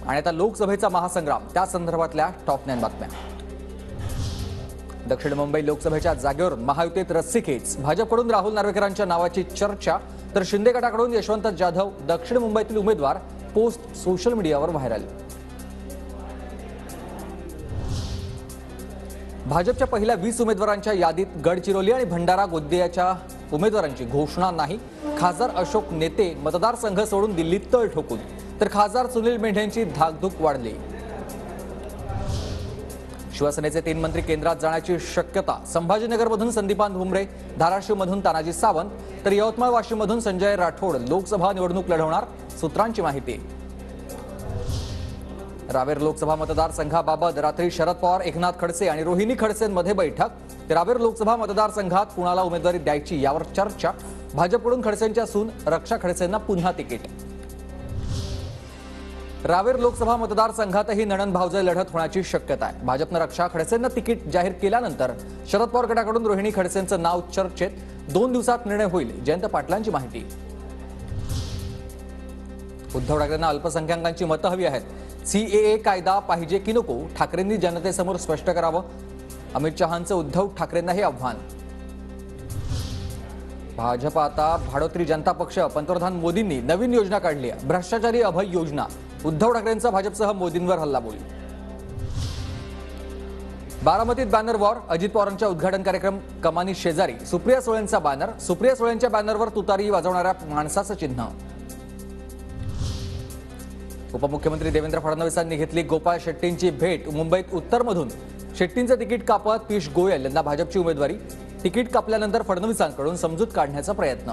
आणि आता लोकसभेचा महासंग्राम त्या संदर्भातल्या टॉप 9 बातम्या। दक्षिण मुंबई लोकसभेच्या जागेवरून महायुतीत रस्सीखेच। भाजपकडून राहुल नार्वेकरांच्या नावाची चर्चा, तर शिंदे गटाकडून यशवंत जाधव दक्षिण मुंबईतील उमेदवार, पोस्ट सोशल मीडियावर व्हायरल। भाजपच्या पहिल्या 20 उमेदवारांच्या यादीत गडचिरोली आणि भंडारा गोंदियाच्या उमेदवारांची घोषणा नाही। खासदार अशोक नेते मतदारसंघ सोडून दिल्लीत तळ ठोकून, तर खासदार सुनील मेंढेंची धाकधूक वाढली। शिवसेनेचे 3 मंत्री केंद्रात जाण्याची शक्यता। संभाजीनगरमधून संदीपान भुमरे, धाराशिवमधून तानाजी सावंत, तर यवतमाळ वाशिममधून संजय राठोड लोकसभा निवडणूक लढवणार, सूत्रांची माहिती। रावेर लोकसभा मतदारसंघाबाबत रात्री शरद पवार, एकनाथ खडसे आणि रोहिणी खडसेंमध्ये बैठक। रावेर लोकसभा मतदारसंघात कुणाला उमेदवारी द्यायची यावर चर्चा। भाजपकडून खडसेंच्या सून रक्षा खडसेंना पुन्हा तिकीट। रावेर लोकसभा मतदारसंघातही नणंद भावजय लढत होण्याची शक्यता आहे। भाजपनं रक्षा खडसेंना तिकीट जाहीर केल्यानंतर शरद पवार गटाकडून रोहिणी खडसेंचं नाव चर्चेत। 2 दिवसात निर्णय होईल, जयंत पाटलांची माहिती। उद्धव ठाकरेंना अल्पसंख्याकांची मतं हवी आहेत। सीएए कायदा पाहिजे की नको, ठाकरेंनी जनतेसमोर स्पष्ट करावं। अमित शहांचं उद्धव ठाकरेंनाही आव्हान। भाजप आता भाडोत्री जनता पक्ष, पंतप्रधान मोदींनी नवीन योजना काढली आहे, भ्रष्टाचारी अभय योजना। उद्धव ठाकरेंचा भाजपसह मोदींवर हल्लाबोल। बारामतीत बॅनर वॉर, अजित पवारांच्या उद्घाटन कार्यक्रम कमानी शेजारी सुप्रिया सुळेंचा बॅनर। सुप्रिया सुळेंच्या बॅनरवर तुतारी वाजवणाऱ्या माणसाचं चिन्ह। उपमुख्यमंत्री देवेंद्र फडणवीसांनी घेतली गोपाळ शेट्टींची भेट। मुंबईत उत्तरमधून शेट्टींचं तिकीट कापत पियुष गोयल यांना भाजपची उमेदवारी। तिकीट कापल्यानंतर फडणवीसांकडून समजूत काढण्याचा प्रयत्न।